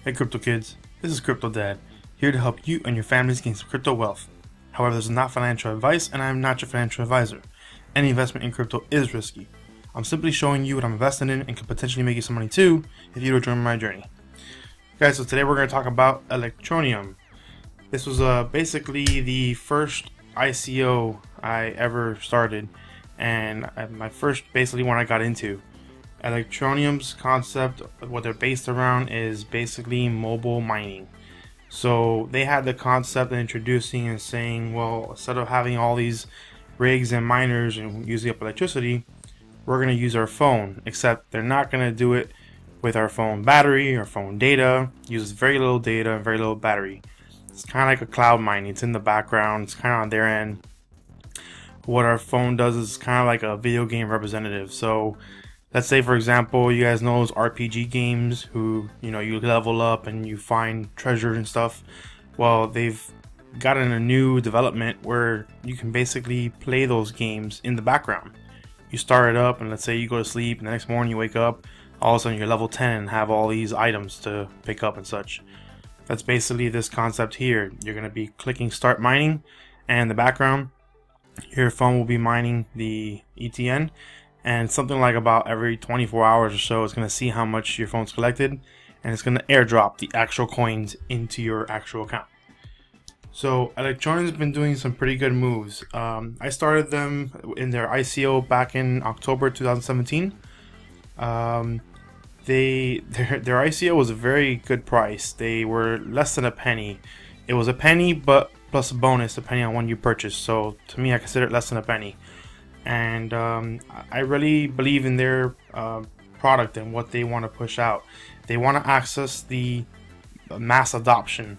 Hey crypto kids, this is Crypto Dad, here to help you and your families gain some crypto wealth. However, this is not financial advice and I am not your financial advisor. Any investment in crypto is risky. I'm simply showing you what I'm investing in and can potentially make you some money too if you were to join my journey. Guys, so today we're going to talk about Electroneum. This was basically the first ICO I ever started and my first basically one I got into. Electroneum's concept, what they're based around, is basically mobile mining. So they had the concept of introducing and saying, well, instead of having all these rigs and miners and using up electricity, we're going to use our phone, except they're not going to do it with our phone battery or phone data. It uses very little data and very little battery. It's kind of like a cloud mining. It's in the background. It's kind of on their end. What our phone does is kind of like a video game representative. So let's say, for example, you guys know those RPG games who, you level up and you find treasure and stuff. Well, they've gotten a new development where you can basically play those games in the background. You start it up and let's say you go to sleep and the next morning you wake up, all of a sudden you're level 10 and have all these items to pick up and such. That's basically this concept here. You're going to be clicking start mining, and in the background your phone will be mining the ETN. And something like about every 24 hours or so, it's going to see how much your phone's collected, and it's going to airdrop the actual coins into your actual account. So Electroneum's been doing some pretty good moves. I started them in their ICO back in October 2017. Their ICO was a very good price. They were less than a penny. It was a penny, but plus a bonus depending on when you purchase. So to me, I consider it less than a penny. And I really believe in their product and what they want to push out. They want to access the mass adoption,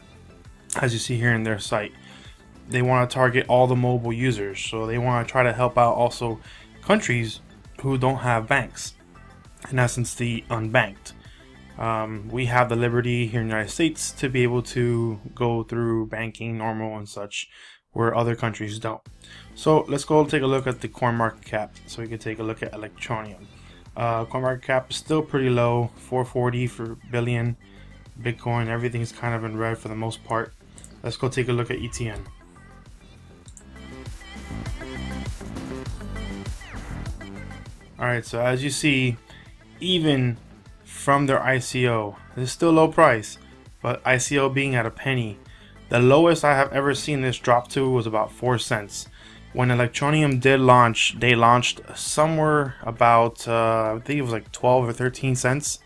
as you see here in their site. They want to target all the mobile users, so they want to try to help out also countries who don't have banks, in essence the unbanked. We have the liberty here in the United States to be able to go through banking normal and such, where other countries don't. So let's go take a look at the coin market cap so we can take a look at Electroneum. Coin market cap is still pretty low, 440 for billion. Bitcoin, everything's kind of in red for the most part. Let's go take a look at ETN. Alright, so as you see, even from their ICO, this is still low price, but ICO being at a penny, the lowest I have ever seen this drop to was about 4 cents. When Electroneum did launch, they launched somewhere about, I think it was like 12 or 13 cents.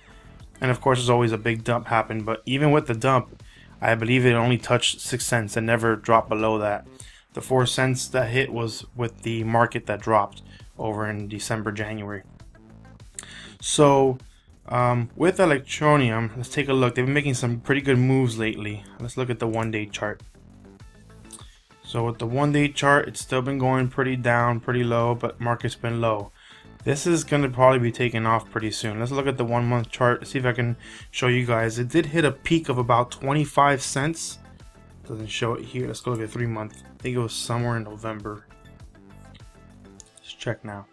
And of course, there's always a big dump happen. But even with the dump, I believe it only touched 6 cents and never dropped below that. The 4 cents that hit was with the market that dropped over in December, January. So with Electroneum, let's take a look. They've been making some pretty good moves lately. Let's look at the 1-day chart. So with the 1-day chart, it's still been going pretty down, pretty low, but market's been low. This is going to probably be taking off pretty soon. Let's look at the 1-month chart, see if I can show you guys. It did hit a peak of about 25 cents. Doesn't show it here. Let's go look at 3-month. I think it was somewhere in November. Let's check now.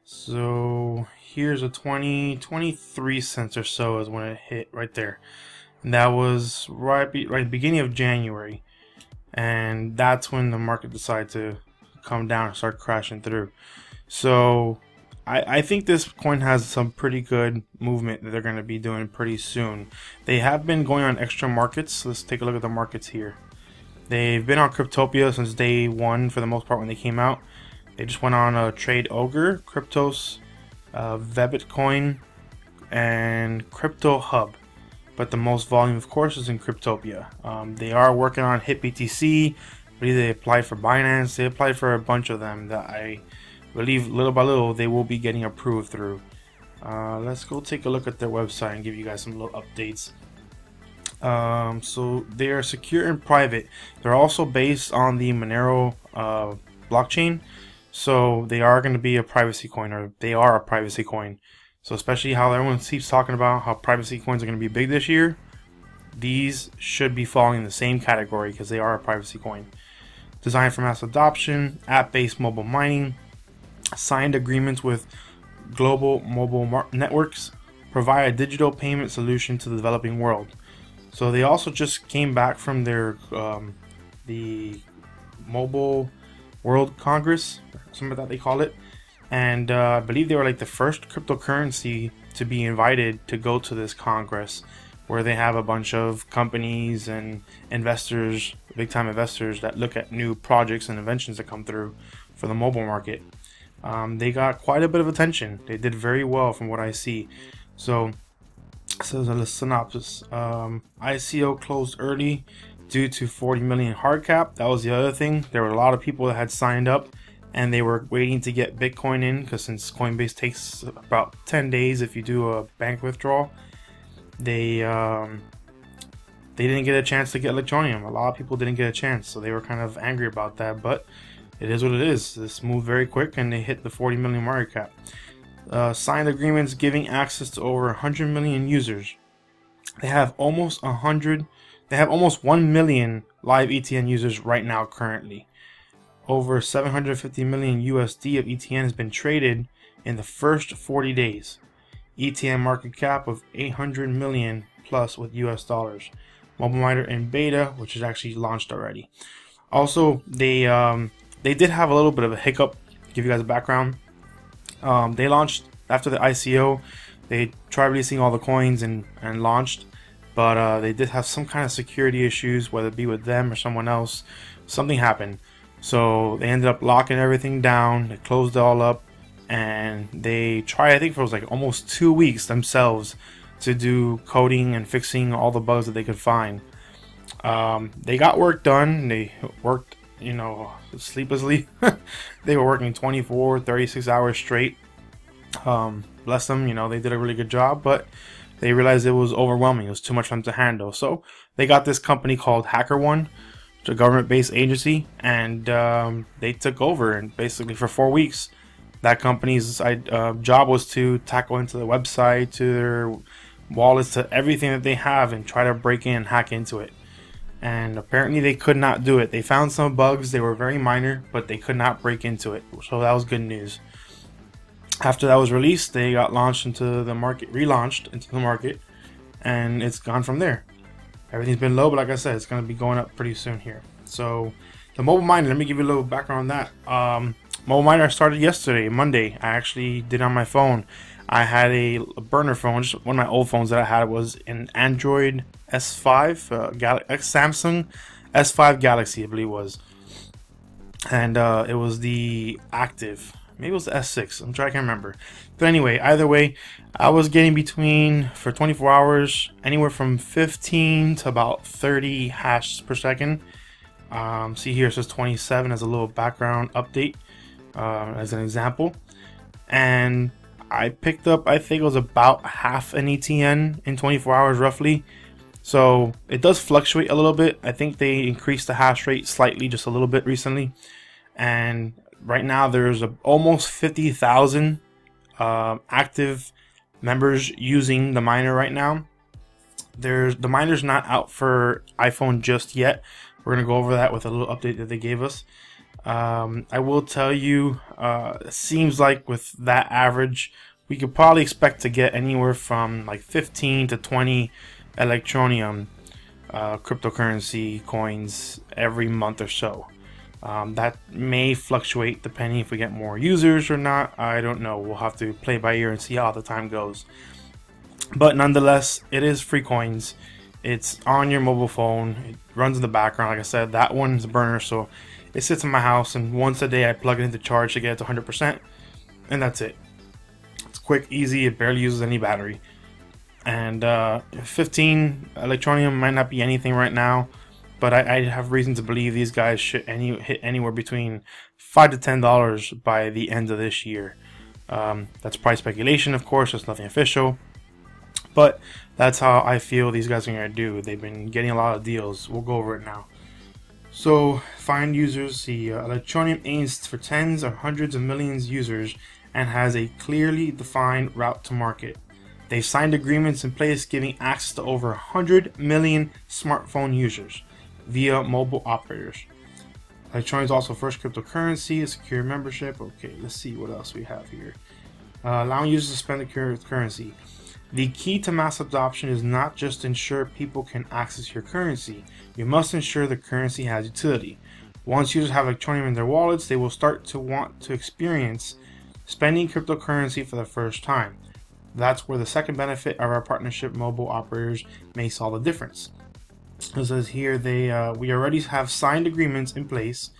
So here's a 23 cents or so is when it hit right there, and that was right beginning of January, and that's when the market decided to come down and start crashing through. So I think this coin has some pretty good movement that they're going to be doing pretty soon. They have been going on extra markets. Let's take a look at the markets here. They've been on Cryptopia since day one for the most part when they came out. They just went on a Trade Ogre, Cryptos, Vebitcoin, and Crypto Hub. But the most volume, of course, is in Cryptopia. They are working on HitBTC. I believe they applied for Binance. They applied for a bunch of them that I believe little by little they will be getting approved through. Let's go take a look at their website and give you guys some little updates. So they are secure and private. They're also based on the Monero blockchain. So they are going to be a privacy coin, or they are a privacy coin. So especially how everyone keeps talking about how privacy coins are going to be big this year, these should be falling in the same category because they are a privacy coin. Designed for mass adoption, app-based mobile mining, signed agreements with global mobile networks, provide a digital payment solution to the developing world. So they also just came back from their the Mobile World Congress, something like that they call it, and I believe they were like the first cryptocurrency to be invited to go to this Congress, where they have a bunch of companies and investors, big time investors, that look at new projects and inventions that come through for the mobile market. They got quite a bit of attention. They did very well from what I see. So the synopsis. ICO closed early due to 40 million hard cap. That was the other thing. There were a lot of people that had signed up and they were waiting to get Bitcoin in, because since Coinbase takes about 10 days if you do a bank withdrawal, they didn't get a chance to get Electroneum. A lot of people didn't get a chance, so they were kind of angry about that, but it is what it is. This moved very quick and they hit the 40 million market cap. Signed agreements giving access to over 100 million users. They have almost 1 million live ETN users right now currently. Over 750 million USD of ETN has been traded in the first 40 days. ETN market cap of 800 million plus with US dollars. Mobile miner in beta, which is actually launched already. Also, they did have a little bit of a hiccup. Give you guys a background. They launched after the ICO. They tried releasing all the coins and launched, but they did have some kind of security issues, whether it be with them or someone else. Something happened, so they ended up locking everything down. They closed it all up, and they tried, I think, for like almost 2 weeks themselves to do coding and fixing all the bugs that they could find. They got work done. They worked, sleeplessly. They were working 24, 36 hours straight. Bless them, they did a really good job, but they realized it was overwhelming. It was too much for them to handle. So they got this company called HackerOne, which is a government-based agency, and they took over. And basically for 4 weeks, that company's job was to tackle into the website, to their wallets, to everything that they have, and try to break in and hack into it. And apparently they could not do it. They found some bugs. They were very minor, but they could not break into it. So that was good news. After that was released, they got launched into the market, relaunched into the market, and it's gone from there. Everything's been low, but like I said, it's going to be going up pretty soon here. So the mobile miner, let me give you a little background on that. Mobile miner started yesterday, Monday. I actually did it on my phone. I had a burner phone. Just one of my old phones that I had was an Android S5, Samsung S5 Galaxy, I believe it was. And it was the active. Maybe it was the S6. I can't remember. But anyway, either way, I was getting between, for 24 hours, anywhere from 15 to about 30 hashes per second. See here, it says 27 as a little background update, as an example. And I picked up, I think it was about half an ETN in 24 hours roughly. So it does fluctuate a little bit. I think they increased the hash rate slightly, just a little bit recently. And right now there's almost 50,000 active members using the miner right now. The miner's not out for iPhone just yet. We're going to go over that with a little update that they gave us. I will tell you, it seems like with that average, we could probably expect to get anywhere from like 15 to 20 Electroneum cryptocurrency coins every month or so. That may fluctuate depending if we get more users or not. I don't know. We'll have to play by ear and see how the time goes. But nonetheless, it is free coins. It's on your mobile phone. It runs in the background. Like I said, that one's a burner, so it sits in my house, and once a day I plug it into charge to get it to 100%, and that's it. It's quick, easy. It barely uses any battery. And 15 Electroneum might not be anything right now, but I have reason to believe these guys should hit anywhere between $5 to $10 by the end of this year. That's price speculation, of course. It's nothing official, but that's how I feel these guys are going to do. They've been getting a lot of deals. We'll go over it now. So, find users. The Electroneum aims for tens or hundreds of millions of users and has a clearly defined route to market. They've signed agreements in place giving access to over 100 million smartphone users via mobile operators. Electroneum is also first cryptocurrency, a secure membership. Okay, let's see what else we have here. Allowing users to spend the currency. The key to mass adoption is not just ensure people can access your currency, you must ensure the currency has utility. Once users have Electroneum in their wallets, they will start to want to experience spending cryptocurrency for the first time. That's where the second benefit of our partnership mobile operators may solve the difference. It says here we already have signed agreements in place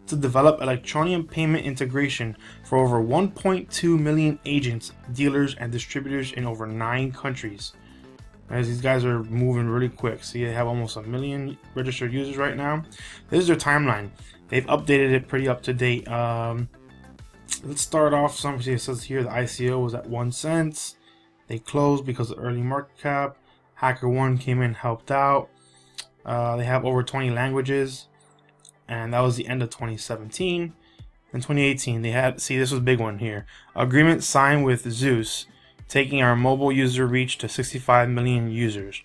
to develop Electroneum payment integration for over 1.2 million agents, dealers, and distributors in over 9 countries. As these guys are moving really quick. See, they have almost 1 million registered users right now. This is their timeline. They've updated it pretty up to date. Let's start off. It says here the ICO was at 1 cent. They closed because of early market cap. HackerOne came in, helped out. They have over 20 languages, and that was the end of 2017. In 2018, they had, see, this was a big one here. Agreement signed with Zeus, taking our mobile user reach to 65 million users.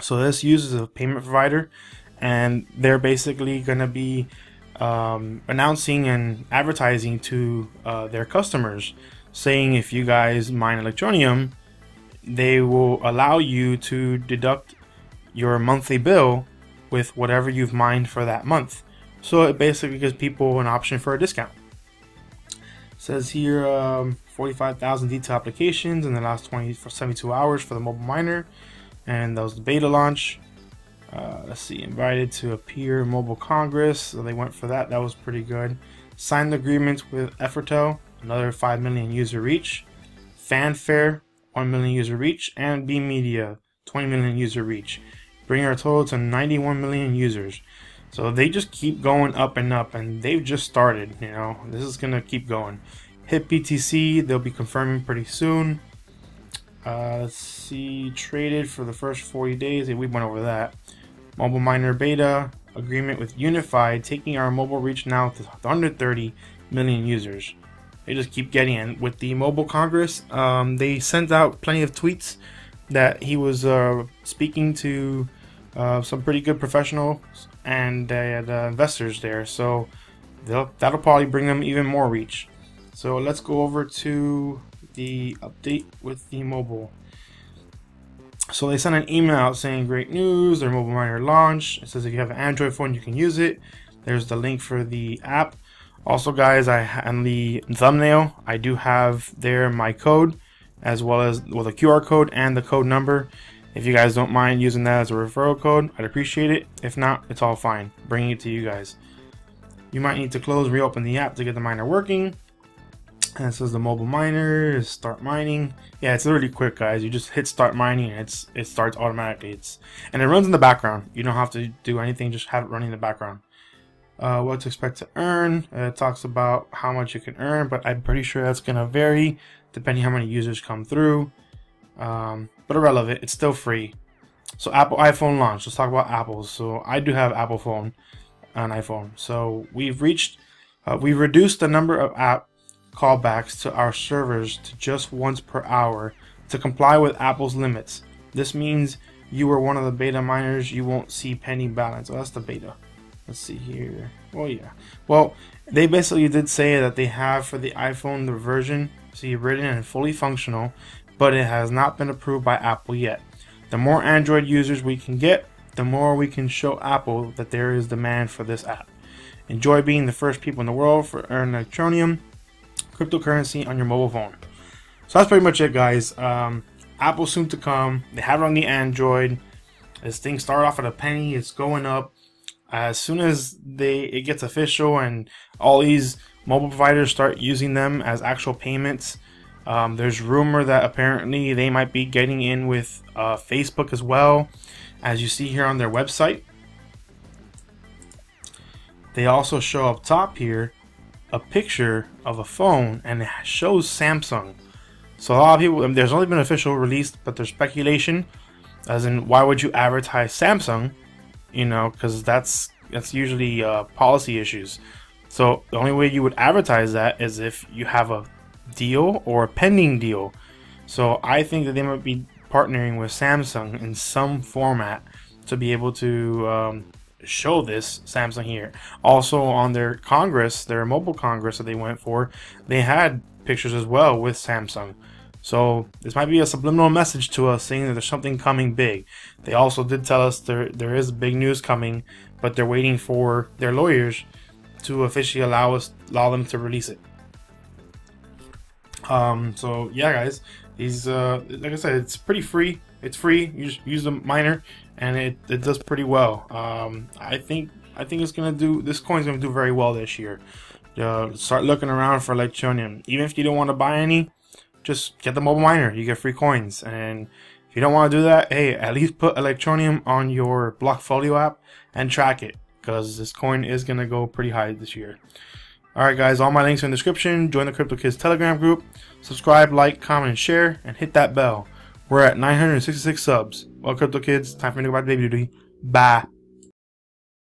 So this uses a payment provider, and they're basically going to be announcing and advertising to their customers, saying if you guys mine Electroneum, they will allow you to deduct your monthly bill with whatever you've mined for that month. So it basically gives people an option for a discount. It says here 45,000 detailed applications in the last 72 hours for the mobile miner, and that was the beta launch. Let's see, invited to appear mobile congress, so they went for that. That was pretty good. Signed agreements with Efforto, another 5 million user reach. Fanfare, 1 million user reach, and B Media, 20 million user reach, bringing our total to 91 million users. So they just keep going up and up, and they've just started. You know, this is gonna keep going. Hit BTC, they'll be confirming pretty soon. Let's see, traded for the first 40 days. We went over that. Mobile miner beta agreement with Unified, taking our mobile reach now to 130 million users. They just keep getting in. With the mobile congress, they sent out plenty of tweets that he was speaking to some pretty good professionals and the investors there, so that'll probably bring them even more reach. So let's go over to the update with the mobile. So they sent an email out saying great news, their mobile miner launched. It says if you have an Android phone you can use it. There's the link for the app. Also guys, on the thumbnail I do have there my code, as well as the QR code and the code number. If you guys don't mind using that as a referral code, I'd appreciate it. If not, it's all fine. Bringing it to you guys. You might need to close, reopen the app to get the miner working. And it says the mobile miner is start mining. Yeah, it's really quick, guys. You just hit start mining and it starts automatically. And it runs in the background. You don't have to do anything, just have it running in the background. What to expect to earn. It talks about how much you can earn, but I'm pretty sure that's gonna vary depending how many users come through. But irrelevant, it's still free. So Apple iPhone launch. Let's talk about Apple's. So I do have Apple phone, an iPhone. So we've reduced the number of app callbacks to our servers to just once per hour to comply with Apple's limits. This means you are one of the beta miners, you won't see pending balance. Oh, that's the beta. Let's see here. Oh yeah. Well, they basically did say that they have for the iPhone the version, see, written and fully functional, but it has not been approved by Apple yet. The more Android users we can get, the more we can show Apple that there is demand for this app. Enjoy being the first people in the world for earn Electroneum cryptocurrency on your mobile phone. So that's pretty much it, guys. Apple soon to come. They have it on the Android. This thing started off at a penny. It's going up. As soon as it gets official and all these mobile providers start using them as actual payments, there's rumor that apparently they might be getting in with Facebook as well, as you see here on their website. They also show up top here a picture of a phone, and it shows Samsung. So a lot of people, there's only been official release, but there's speculation, as in why would you advertise Samsung? You know, because that's usually policy issues. So the only way you would advertise that is if you have a deal or a pending deal. So I think that they might be partnering with Samsung in some format to be able to show this Samsung here. Also on their Congress, their mobile Congress that they went for, they had pictures as well with Samsung. So this might be a subliminal message to us saying that there's something coming big. They also did tell us there is big news coming, but they're waiting for their lawyers to officially allow them to release it. So yeah, guys, these like I said, it's pretty free. It's free. You just use the miner, and it does pretty well. I think it's gonna do. This coin's gonna do very well this year. Start looking around for Electroneum. Even if you don't want to buy any, just get the mobile miner. You get free coins. And if you don't want to do that, hey, at least put Electroneum on your Blockfolio app and track it, because this coin is gonna go pretty high this year. Alright guys, all my links are in the description. Join the Crypto Kids Telegram group. Subscribe, like, comment, and share, and hit that bell. We're at 966 subs. Well, Crypto Kids, time for me to go back to baby duty. Bye.